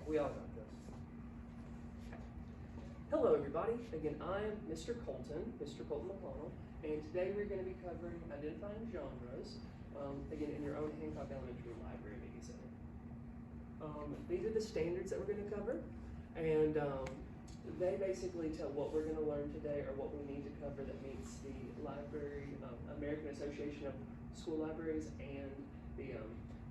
We all got this. Hello, everybody. Again, I'm Mr. Colton McConnell, and today we're going to be covering identifying genres, again, in your own Hancock Elementary Library Media Center. These are the standards that we're going to cover, and they basically tell what we're going to learn today or what we need to cover that meets the American Association of School Libraries and the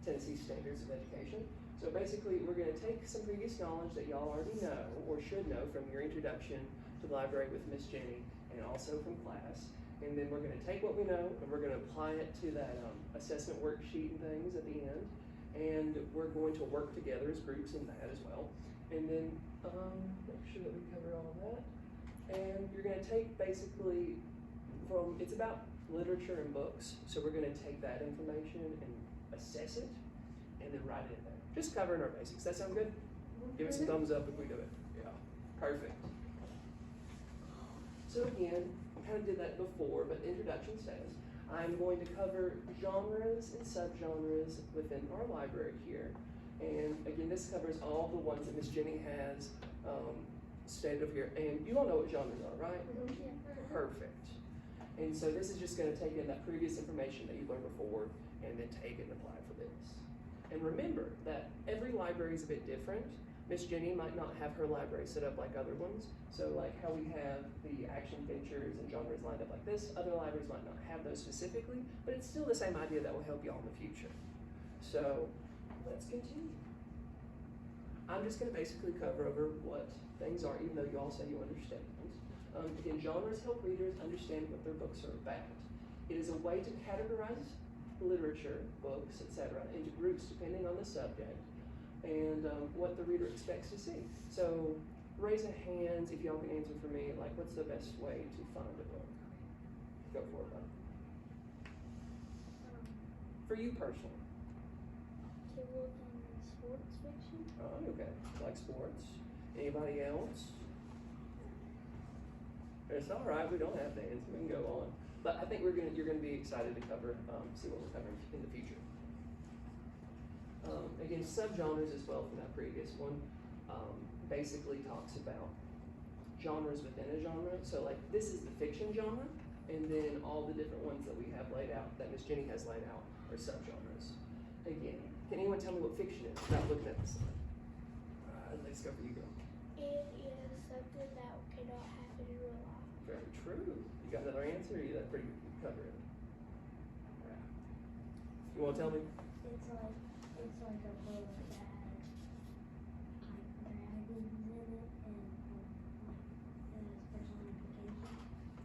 Tennessee Standards of Education. So basically, we're going to take some previous knowledge that y'all already know or should know from your introduction to the library with Miss Jenny and also from class. And then we're going to take what we know and we're going to apply it to that assessment worksheet and things at the end. And we're going to work together as groups in that as well. And then make sure that we cover all of that. And you're going to take basically it's about literature and books. So we're going to take that information and assess it and then write it in there. Just covering our basics. That sound good? Give us a thumbs up if we do it. Yeah, perfect. So again, I kind of did that before, but the introduction says, I'm going to cover genres and subgenres within our library here. And again, this covers all the ones that Miss Jenny has stated over here. And you all know what genres are, right? Yeah. Perfect. And so this is just going to take in that previous information that you've learned before and then take it and apply it for this. And remember that every library is a bit different. Miss Jenny might not have her library set up like other ones. So like how we have the action features and genres lined up like this, other libraries might not have those specifically, but it's still the same idea that will help y'all in the future. So let's continue. I'm just gonna basically cover over what things are, even though you all say you understand. Again, genres help readers understand what their books are about. It is a way to categorize literature, books, etc., into groups depending on the subject and what the reader expects to see. So raise a hand if y'all can answer for me, like what's the best way to find a book? Go for it, bud. For you personally. To look in sports fiction. Oh, okay. Like sports. Anybody else? It's all right. We don't have to answer. We can go on. But I think you're gonna be excited to cover, see what we're covering in the future. Again, subgenres as well from that previous one basically talks about genres within a genre. So like this is the fiction genre, and then all the different ones that we have laid out, that Miss Jenny has laid out, are subgenres. Again, can anyone tell me what fiction is without looking at the slide? Let's go for you, girl. It is something that cannot happen in real life. Very true. You got another answer, or you that pretty covered? You want to tell me? It's like a book that has like dragons in it and personification.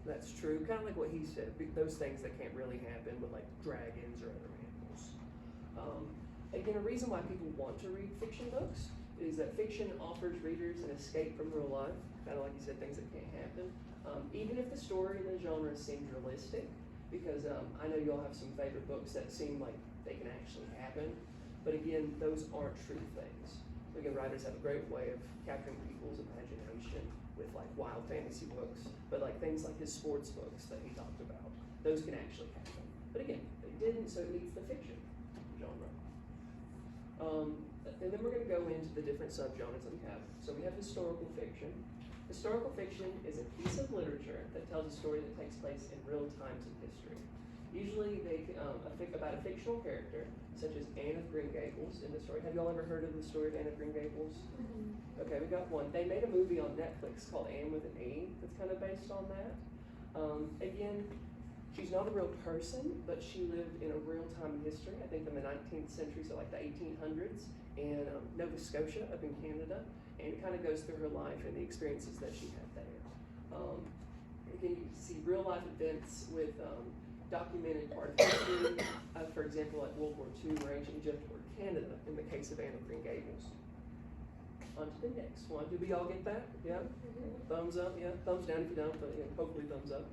That's true. Kind of like what he said. Those things that can't really happen with like dragons or other animals. Again, a reason why people want to read fiction books is that fiction offers readers an escape from real life. Kind of like you said, things that can't happen. Even if the story and the genre seems realistic, because I know y'all have some favorite books that seem like they can actually happen, but again, those aren't true things. Again, writers have a great way of capturing people's imagination with like wild fantasy books, but like things like his sports books that he talked about, those can actually happen. But again, they didn't, so it meets the fiction genre. And then we're going to go into the different subgenres that we have. So we have historical fiction. Historical fiction is a piece of literature that tells a story that takes place in real times in history. Usually they about a fictional character, such as Anne of Green Gables in the story. Have y'all ever heard of the story of Anne of Green Gables? Mm-hmm. Okay, we got one. They made a movie on Netflix called Anne with an E that's kind of based on that. Again, she's not a real person, but she lived in a real time in history, I think in the 19th century, so like the 1800s, in Nova Scotia up in Canada, and it kind of goes through her life and the experiences that she had there. Again, you see real life events with documented part of history, for example, like World War II or ancient Egypt or Canada in the case of Anne of Green Gables. On to the next one. Did we all get that? Yeah? Mm-hmm. Thumbs up, yeah? Thumbs down if you don't, but yeah, hopefully thumbs up.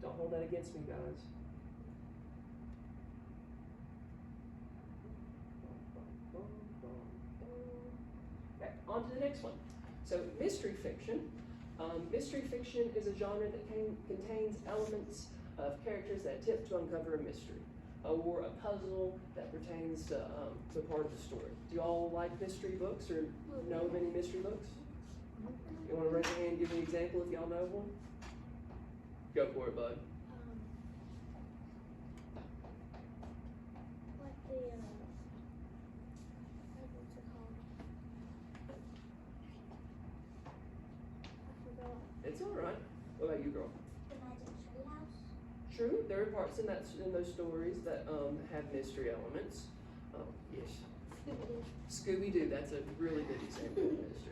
Don't hold that against me, guys. Okay, on to the next one. So mystery fiction. Mystery fiction is a genre that contains elements of characters that attempt to uncover a mystery. or a puzzle that pertains to the part of the story. Do you all like mystery books or know of any mystery books? You want to raise your hand and give me an example if y'all know of one? Go for it, bud. Like the, what's it called? I forgot. It's all right. What about you, girl? The Magic Treehouse. True, there are parts in those stories that have mystery elements. Yes. Scooby-Doo, that's a really good example of mysteries.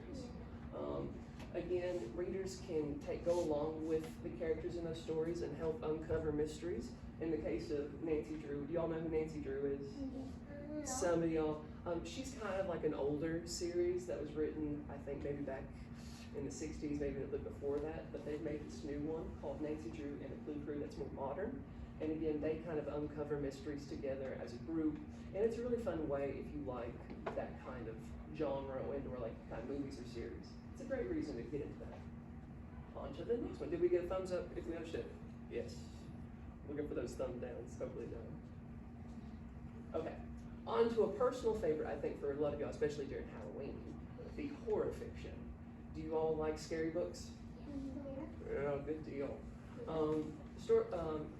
Again, readers can go along with the characters in those stories and help uncover mysteries. In the case of Nancy Drew, do y'all know who Nancy Drew is? Some of y'all. She's kind of like an older series that was written, I think, maybe back in the 60s, maybe a little bit before that, but they've made this new one called Nancy Drew and the Clue Crew that's more modern. And again, they kind of uncover mysteries together as a group, and it's a really fun way if you like that kind of genre or like kind of movies or series. It's a great reason to get into that. On to the next one. Did we get a thumbs up if we understood? Yes. Looking for those thumb downs, hopefully no. Okay, on to a personal favorite, I think, for a lot of y'all, especially during Halloween, the horror fiction. Do you all like scary books? Yeah, good deal.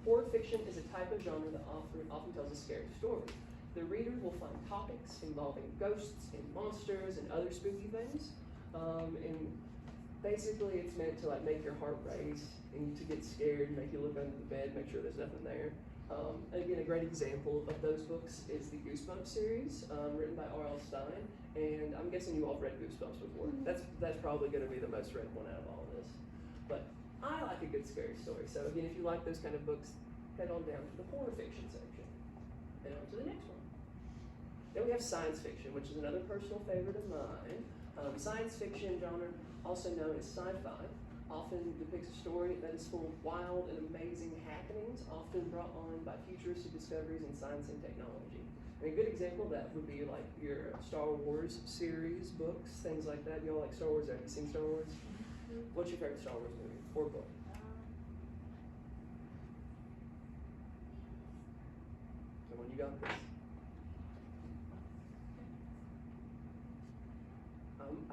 Horror fiction is a type of genre that often tells a scary story. The reader will find topics involving ghosts and monsters and other spooky things. And basically it's meant to like make your heart race and to get scared, make you look under the bed, make sure there's nothing there. Again, a great example of those books is the Goosebumps series, written by R.L. Stine. And I'm guessing you all have read Goosebumps before. That's probably going to be the most read one out of all of this. But I like a good scary story. So again, if you like those kind of books, head on down to the horror fiction section. And on to the next one. Then we have science fiction, which is another personal favorite of mine. Science fiction genre, also known as sci-fi, often depicts a story that is full of wild and amazing happenings, often brought on by futuristic discoveries in science and technology. And a good example of that would be like your Star Wars series, books, things like that. You all like Star Wars? Have you seen Star Wars? What's your favorite Star Wars movie or book? Come on, you got this.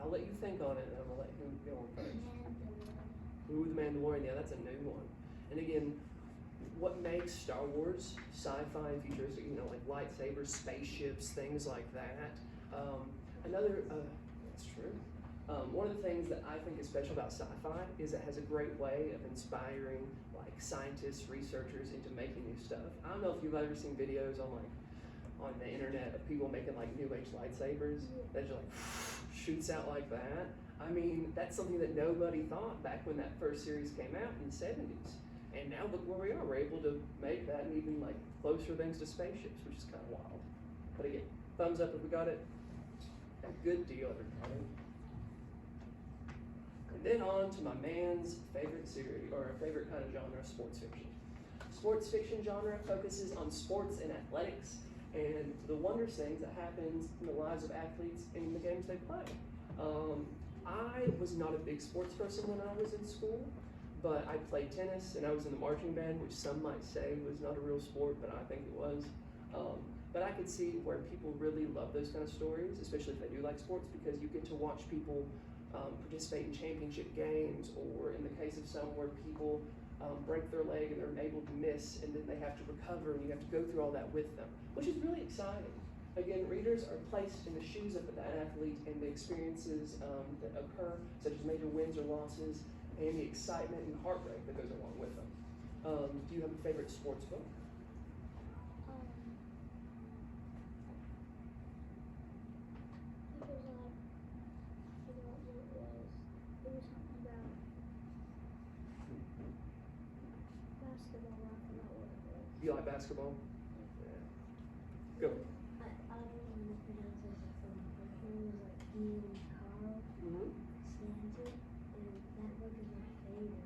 I'll let you think on it, and I'm gonna let him go on first. Ooh, The Mandalorian, yeah, that's a new one. And again, what makes Star Wars sci-fi and futuristic, like lightsabers, spaceships, things like that. That's true. One of the things that I think is special about sci-fi is it has a great way of inspiring like scientists, researchers into making new stuff. I don't know if you've ever seen videos on the internet of people making like new age lightsabers that just like shoots out like that. I mean, that's something that nobody thought back when that first series came out in the 70s. And now look where we are. We're able to make that and even like closer things to spaceships, which is kind of wild. But again, thumbs up if we got it. A good deal, everybody. And then on to my man's favorite series, or favorite kind of genre, sports fiction. Sports fiction genre focuses on sports and athletics and the wondrous things that happens in the lives of athletes in the games they play. I was not a big sports person when I was in school, but I played tennis and I was in the marching band, which some might say was not a real sport, but I think it was. But I could see where people really love those kind of stories, especially if they do like sports, because you get to watch people participate in championship games, or in the case of some where people break their leg and they're able to miss, and then they have to recover, and you have to go through all that with them, which is really exciting. Again, readers are placed in the shoes of that athlete and the experiences that occur, such as major wins or losses, and the excitement and heartbreak that goes along with them. Do you have a favorite sports book? You like basketball? Yeah. Go. I don't know the pronunciation from it, but her name was like Ian Carl Stanton, and that book is my favorite.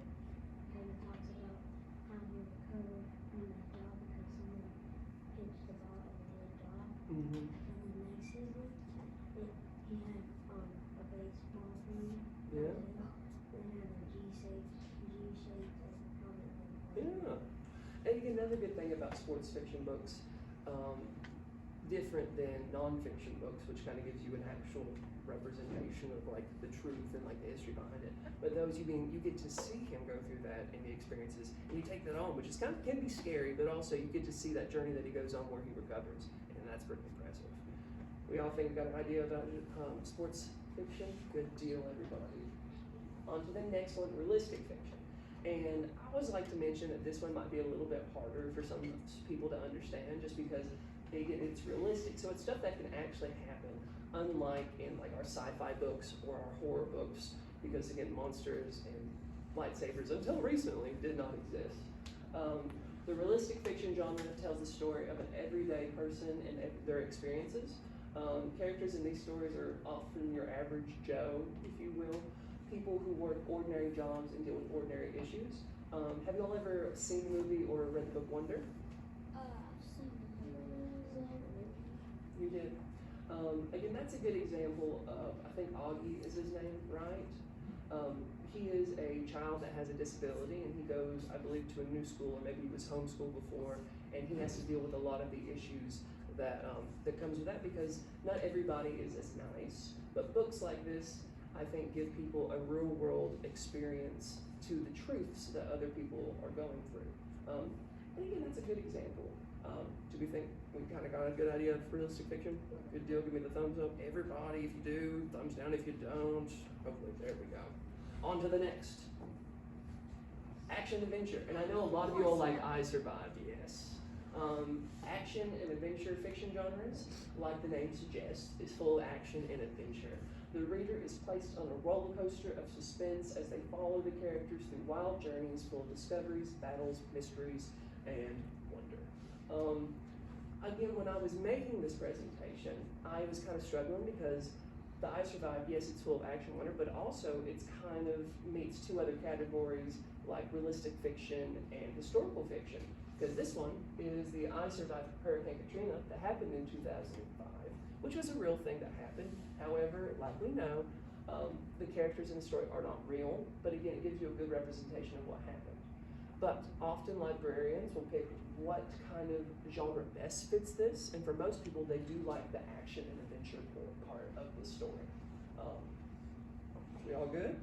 Kind of talks about how he recovered from that job because someone pitched the ball and it went off. And the next season, he had a baseball thing. Yeah. Then had a G-shaped helmet. Yeah. And again, another good thing about sports fiction books, different than nonfiction books, which kind of gives you an actual representation of like the truth and like the history behind it. But those you get to see him go through that and the experiences, and you take that on, which is kind of can be scary, but also you get to see that journey that he goes on where he recovers, and that's pretty impressive. We all think we got an idea about sports fiction. Good deal, everybody. On to the next one, realistic fiction. And I always like to mention that this one might be a little bit harder for some people to understand, just because again, it's realistic, so it's stuff that can actually happen, unlike in like our sci-fi books or our horror books, because again, monsters and lightsabers until recently did not exist. The realistic fiction genre tells the story of an everyday person and their experiences. Characters in these stories are often your average Joe, if you will, people who work ordinary jobs and deal with ordinary issues. Have you all ever seen the movie or read the book Wonder? You did. Again, that's a good example of, I think Augie is his name, right? He is a child that has a disability, and he goes, I believe, to a new school, or maybe he was homeschooled before, and he has to deal with a lot of the issues that that comes with that, because not everybody is as nice. But books like this, I think, give people a real world experience to the truths that other people are going through. And again, that's a good example. Do we think we kind of got a good idea of realistic fiction? Good deal, give me the thumbs up. Everybody, if you do, thumbs down if you don't. Hopefully, there we go. On to the next. Action adventure. And I know a lot of you all like I Survived, yes. Action and adventure fiction genres, like the name suggests, is full of action and adventure. The reader is placed on a roller coaster of suspense as they follow the characters through wild journeys full of discoveries, battles, mysteries, and wonder. Again, when I was making this presentation, I was kind of struggling because the I Survived, yes, it's full of action wonder, but also it's kind of meets two other categories like realistic fiction and historical fiction. Because this one is the I Survived Hurricane Katrina that happened in 2005, which was a real thing that happened. However, like we know, the characters in the story are not real, but again, it gives you a good representation of what happened. But often librarians will pick what kind of genre best fits this, and for most people, they do like the action and adventure part of the story. We all good?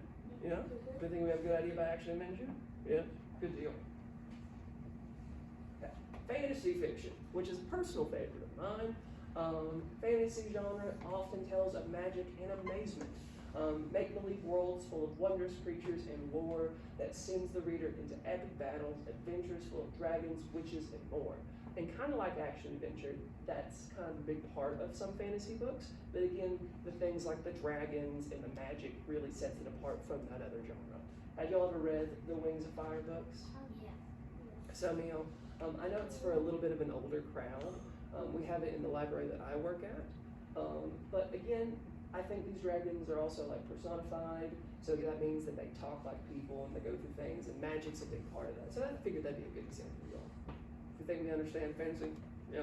Yeah? Good thing we have a good idea about action and adventure? Yeah? Good deal. Okay. Fantasy fiction, which is a personal favorite of mine. Fantasy genre often tells of magic and amazement. Make-believe worlds full of wondrous creatures and lore that sends the reader into epic battles, adventures full of dragons, witches, and more. And kind of like action-adventure, that's kind of a big part of some fantasy books. But again, the things like the dragons and the magic really sets it apart from that other genre. Have y'all ever read the Wings of Fire books? Oh, yeah. So, Neil, I know it's for a little bit of an older crowd. We have it in the library that I work at. But again, I think these dragons are also like personified, so that means that they talk like people and they go through things, and magic's a big part of that. So I figured that'd be a good example for y'all. You think we understand fantasy? Yeah,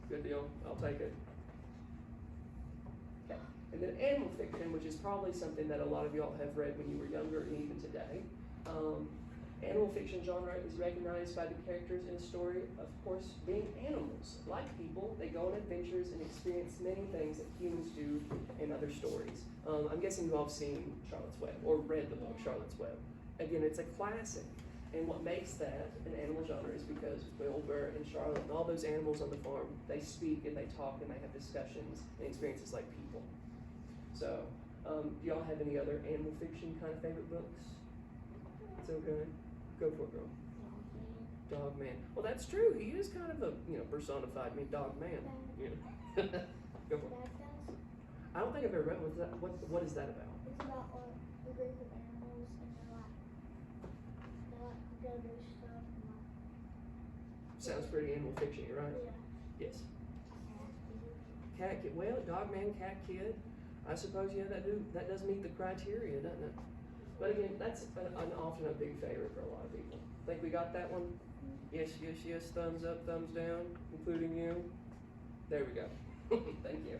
good deal, I'll take it. Okay, and then animal fiction, which is probably something that a lot of y'all have read when you were younger and even today. Animal fiction genre is recognized by the characters in a story, of course, being animals. Like people, they go on adventures and experience many things that humans do in other stories. I'm guessing you all have seen Charlotte's Web, or read the book Charlotte's Web. Again, it's a classic. And what makes that an animal genre is because Wilbur and Charlotte and all those animals on the farm, they speak and they talk and they have discussions and experiences like people. So, do y'all have any other animal fiction kind of favorite books? It's okay. Go for it, girl. Dog Man. Well, that's true. He is kind of a, personified dog man. Go for it. I don't think I've ever read one. What is that about? It's about a group of animals, and they go do stuff. Sounds pretty animal fiction, right? Yeah. Yes. Cat Kid. Well, Dog Man, Cat Kid. I suppose, yeah, that does meet the criteria, doesn't it? But again, that's often a big favorite for a lot of people. Think we got that one? Yes, yes, yes, thumbs up, thumbs down, including you. There we go. Thank you.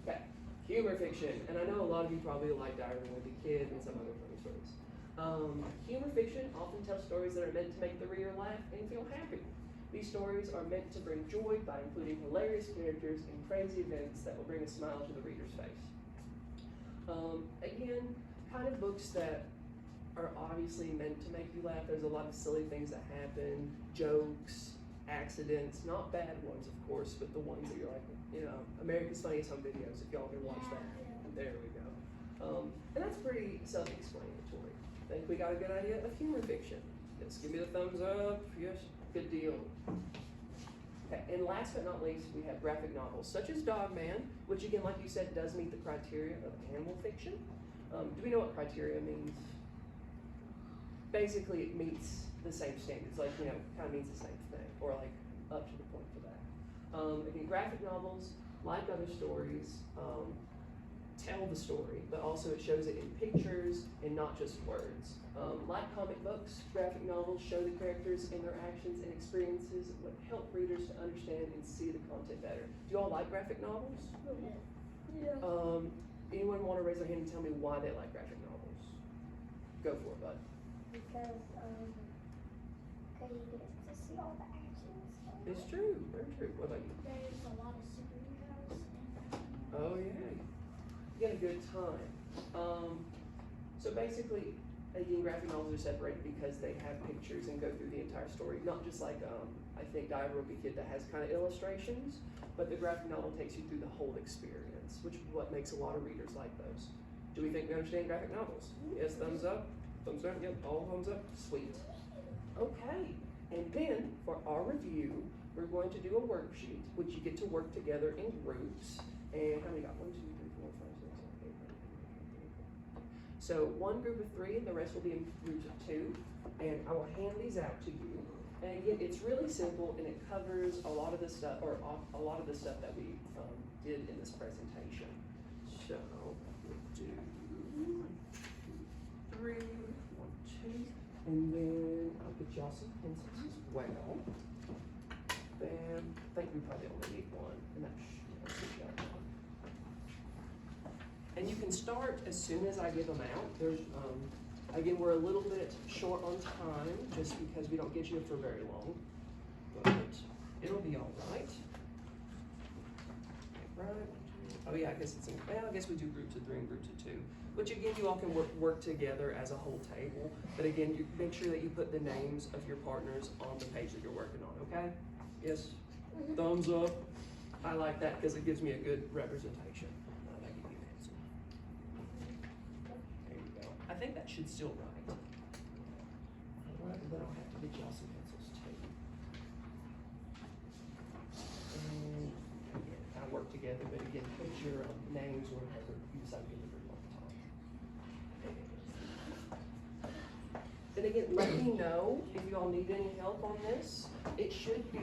Okay, humor fiction. And I know a lot of you probably like Diary of a Wimpy Kid and some other funny stories. Humor fiction often tells stories that are meant to make the reader laugh and feel happy. These stories are meant to bring joy by including hilarious characters and crazy events that will bring a smile to the reader's face. Again, kind of books that are obviously meant to make you laugh. There's a lot of silly things that happen, jokes, accidents, not bad ones, of course, but the ones that you're like, you know, America's Funniest Home Videos, if y'all can watch that. There we go. And that's pretty self-explanatory. Think we got a good idea of humor fiction? Yes, give me the thumbs up. Yes, good deal. Okay, and last but not least, we have graphic novels, such as Dog Man, which again, like you said, does meet the criteria of animal fiction. Do we know what criteria means? Basically, it meets the same standards, like, you know, kind of means the same thing, or like up to the point for that. Again, graphic novels, like other stories, tell the story, but also it shows it in pictures and not just words. Like comic books, graphic novels show the characters and their actions and experiences what help readers to understand and see the content better. Do you all like graphic novels? Yeah. Anyone want to raise their hand and tell me why they like graphic novels? Go for it, bud. Because you get to see all the actions. It's true, very true. What about you? There's a lot of superheroes and Oh yeah, you get a good time. So basically, again, graphic novels are separated because they have pictures and go through the entire story. Not just like I think Diary of a Wimpy Kid that has kind of illustrations, but the graphic novel takes you through the whole experience, which is what makes a lot of readers like those. Do we think we understand graphic novels? Yes, thumbs up. Thumbs up. Yep, all thumbs up. Sweet. Okay, and then for our review, we're going to do a worksheet, which you get to work together in groups. And how many got? 1, 2, 3, 4, 5, 6, 7, 8, 9, 10, 11, 12. So one group of 3, and the rest will be in groups of 2. And I will hand these out to you. And again, it's really simple, and it covers a lot of the stuff, or a lot of the stuff that we did in this presentation. So we'll do 1, 2, 3, 1, 2, and then I'll get y'all some pencils as well. Bam. I think we probably only need 1, and that should be one. And you can start as soon as I give them out. There's, again, we're a little bit short on time just because we don't get you for very long, but it'll be all right. Right. Oh yeah, I guess I guess we do groups of 3 and groups of 2, which again, you all can work together as a whole table. But again, you make sure that you put the names of your partners on the page that you're working on, okay? Yes? Thumbs up. I like that because it gives me a good representation. I'll give you a pencil. There you go. I think that should still write. All right, then I'll have to get y'all some pencils too. And again, kind of work together, but again, put your names or whatever you decide to get the group on the top. Then again, let me know if you all need any help on this. It should be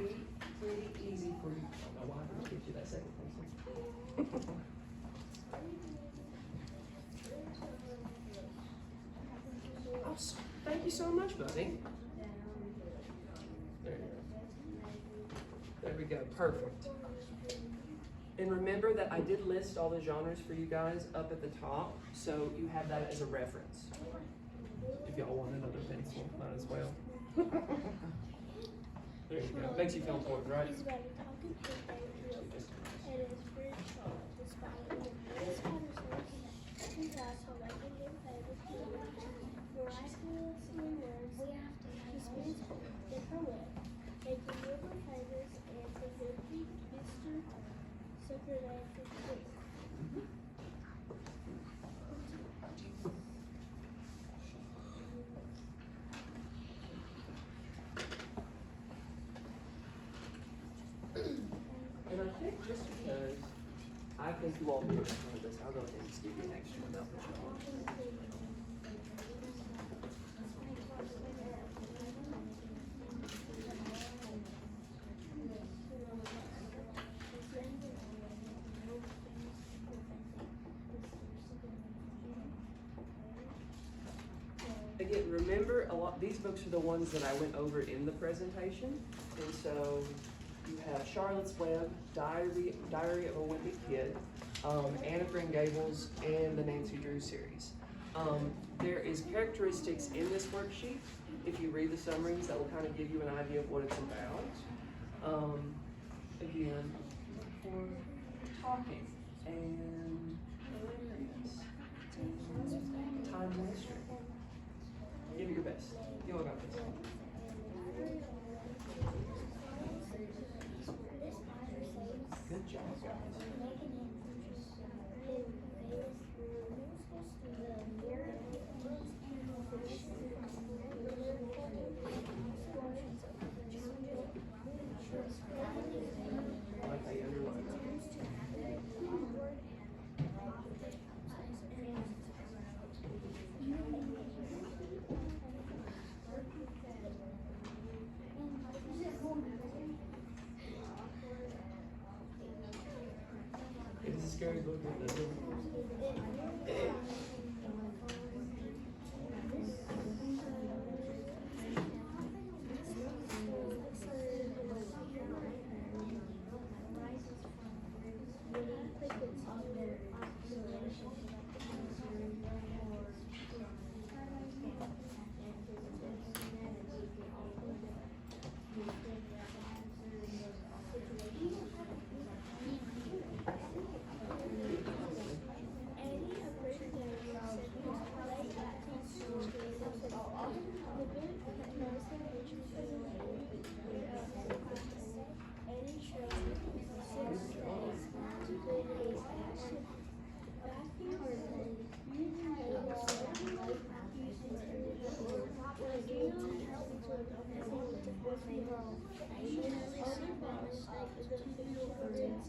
pretty easy for you. I don't know why I didn't get you that second pencil. Oh, thank you so much, buddy. There you go. There we go, perfect. And remember that I did list all the genres for you guys up at the top, so you have that as a reference. If y'all want another pencil, might as well. There you go. Makes you feel important, right? He's very talking to and it's very short. The spider is looking at also making him favorite miraculously words. He spins different ways. They deliver favors and present Mr. Supernatural King. And I think just because I think you all do it for this, I'll go ahead and just give you an extra one. I'll put you on. Again, remember these books are the ones that I went over in the presentation, and so you have Charlotte's Web, Diary of a Wimpy Kid, Anne of Green Gables, and the Nancy Drew series. There is characteristics in this worksheet, if you read the summaries, that will kind of give you an idea of what it's about. Again, for talking and hilarious and time mystery. Give it your best. You all got this. Good job, guys. Okay, underline that. It's a scary book, isn't it?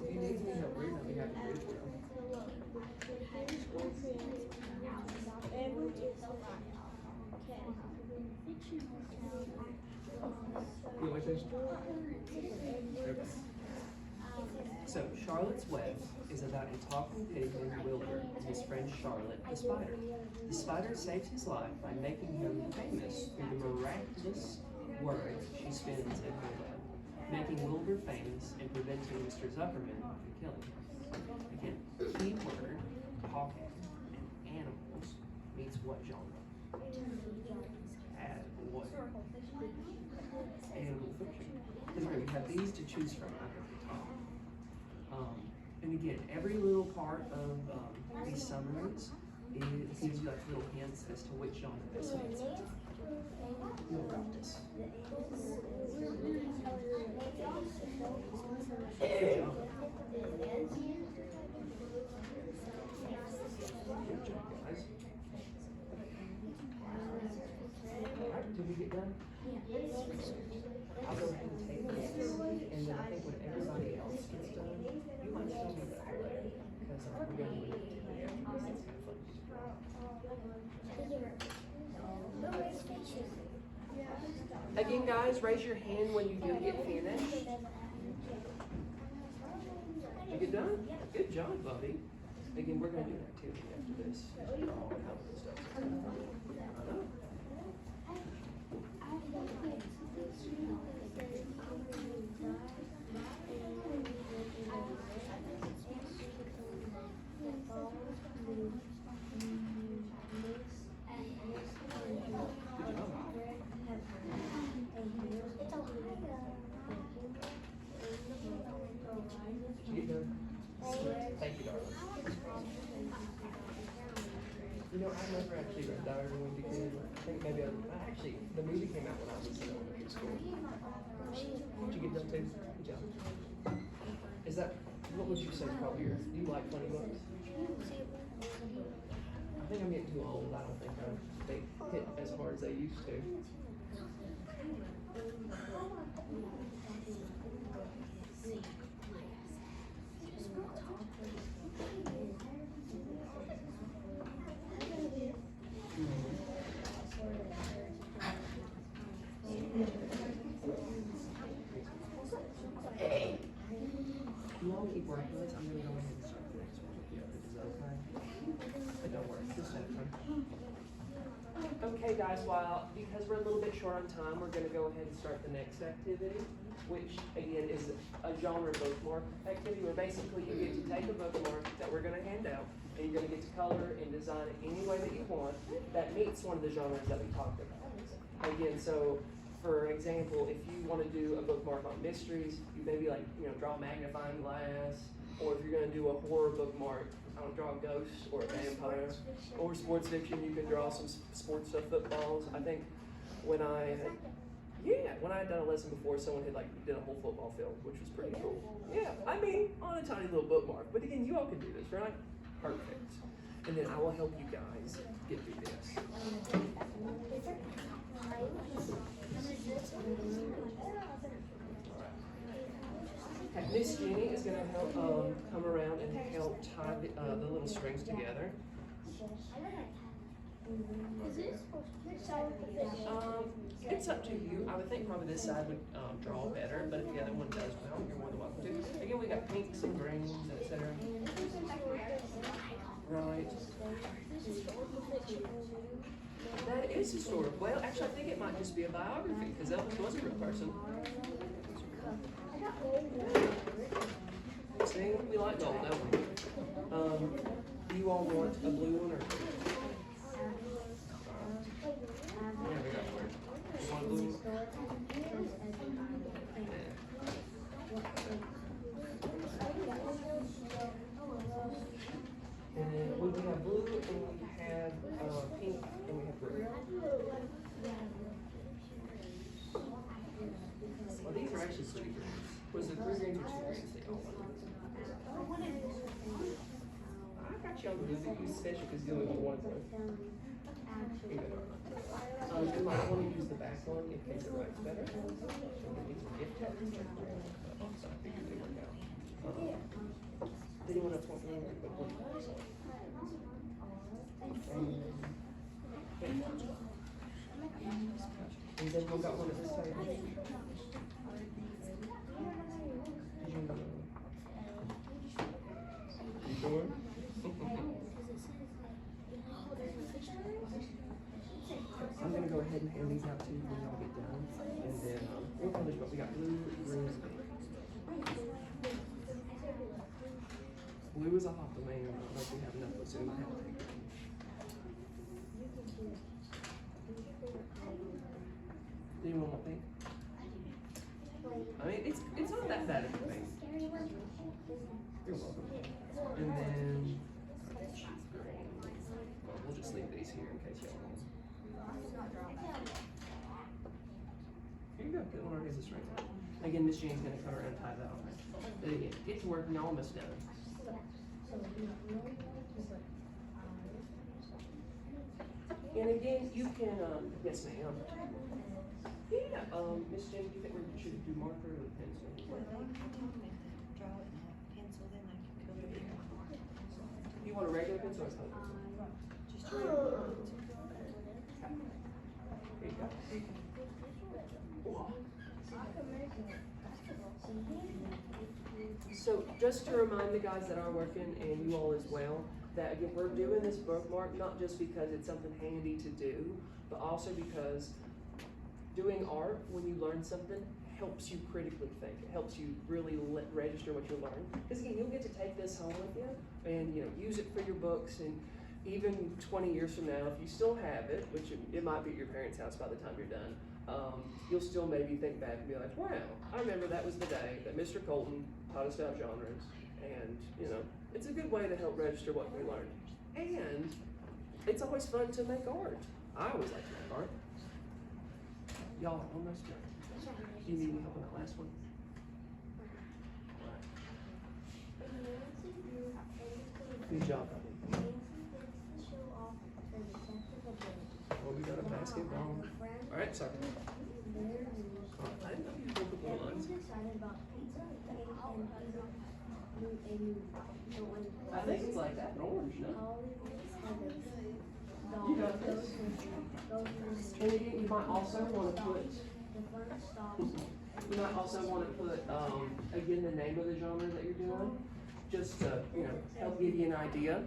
If you need any help reading, I'll be happy to read for you. You like this? Okay. So, Charlotte's Web is about a talking pig named Wilbur and his friend Charlotte, the spider. The spider saves his life by making him famous through the miraculous words she spins in her web, making Wilbur famous and preventing Mr. Zuckerman from killing him. Again, keyword, talking, and animals means what genre? Add what? Animal fiction. Because we have these to choose from up at the top. And again, every little part of these summaries, it gives you like little hints as to which genre this fits into. You'll got this. Good job. Good job, guys. Alright, did we get done? I'll go ahead and take this, and then I think when everybody else gets done, you might show me that later, because we're going to read it together. It's kind of fun. Again, guys, raise your hand when you do get finished. You get done? Good job, buddy. Again, we're going to do an activity after this. All that kind of stuff. I know. Thank you, darling. You know, I never actually read Diary of a Wimpy Kid. I think maybe actually, the movie came out when I was in elementary school. Did you get done too? Good job. Is that, what would you say is probably your, do you like funny books? I think I'm getting too old. I don't think they hit as hard as they used to. You all keep working with this. I'm going to go ahead and start the next one with the others. Is that okay? But don't worry, just have fun. Okay, guys, because we're a little bit short on time, we're going to go ahead and start the next activity, which again is a genre bookmark activity where basically you get to take a bookmark that we're going to hand out, and you're going to get to color and design it any way that you want that meets one of the genres that we talked about. Again, so for example, if you wanna do a bookmark on mysteries, you maybe like, draw a magnifying glass, or if you're gonna do a horror bookmark, I don't draw a ghost or a vampire, or sports fiction, you can draw some sports stuff, footballs. I think when I had done a lesson before, someone had did a whole football field, which was pretty cool. Yeah, I mean, on a tiny little bookmark. But again, you all can do this, right? Perfect. And then I will help you guys get through this. Okay, Miss Jenny is gonna help come around and help tie the little strings together. It's up to you. I would think probably this side would draw better, but if the other one does well, you're more than welcome to. Again, we got pinks and greens, etc. Right. That is historic. Well, actually, I think it might just be a biography, because Elvis was a real person. See, we like gold, don't we? Do you all want a blue one or? Yeah, we got one. You want a blue one? And then we have blue, and we have pink, and we have green. Well, these are actually pretty greens. Was it 3 greens or 2 greens that y'all wanted? I got y'all blue that you special because you only want one. You might want to use the back one in case it writes better. So these are gift cards. So I figured they work out. Did anyone else want to know what and then we got one at this table. You sure? I'm gonna go ahead and hand these out to you when y'all get done, and then we'll finish. But we got blue, green, and pink. Blue is a hot domain. I don't know if we have enough, so we might have to take it. Do you want pink? I mean, it's not that bad of a thing. You're welcome. And then well, we'll just leave these here in case y'all want. Here you go. Get one of these straight. Again, Miss Jean's gonna come around and tie that on. But again, get to work. You're almost done. And again, you can, yes ma'am. Yeah, Miss Jane, do you think we should do marker or pencil? Well, draw it in pencil, then I can color it in. You want a regular pencil or a color pencil? Just draw it. Here you go. Whoa. So just to remind the guys that are working and you all as well, that again, we're doing this bookmark not just because it's something handy to do, but also because doing art, when you learn something, helps you critically think. It helps you really register what you learn. Because again, you'll get to take this home with you and use it for your books. And even 20 years from now, if you still have it, which it might be at your parents' house by the time you're done, you'll still maybe think back and be like, wow, I remember that was the day that Mr. Colton taught us about genres. And it's a good way to help register what we learned. And it's always fun to make art. I always like to make art. Y'all are almost done. Do you need any help on that last one? Good job, buddy. Well, we got a basketball. All right, sorry. I didn't know you did the blue lines. I think it's like that in orange, no? You got this. And again, you might also want to put, again, the name of the genre that you're doing, just to, help give you an idea.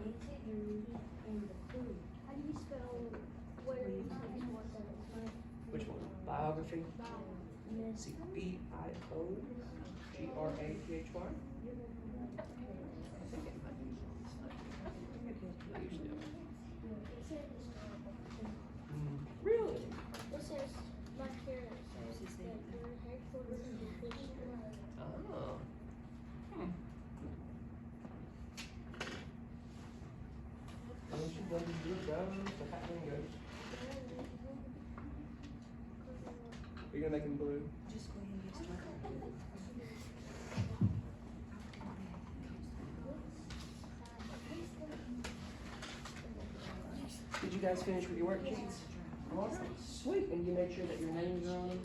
Which one? Biography? See, Biography. I think it might be. Really? My parents said that their headquarters is in Fishkill. Oh. Hmm. Well, she does good goes, the hat ring goes. You're gonna make them blue. Just go ahead and get started. Did you guys finish with your worksheets? All right, sweet. And you make sure that your names are on them?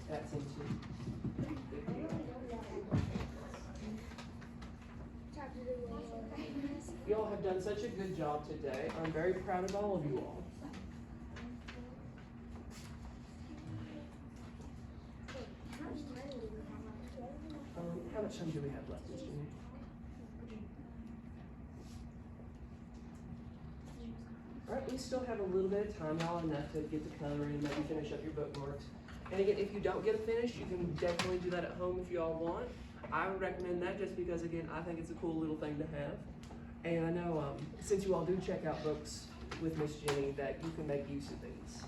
That's in two. Good deal. You all have done such a good job today. I'm very proud of all of you all. How much time do we have left, Miss Jenny? Alright, we still have a little bit of time, y'all, enough to get to coloring and maybe finish up your bookmarks. And again, if you don't get it finished, you can definitely do that at home if you all want. I would recommend that just because, again, I think it's a cool little thing to have. And I know, since you all do check out books with Miss Jenny, that you can make use of these.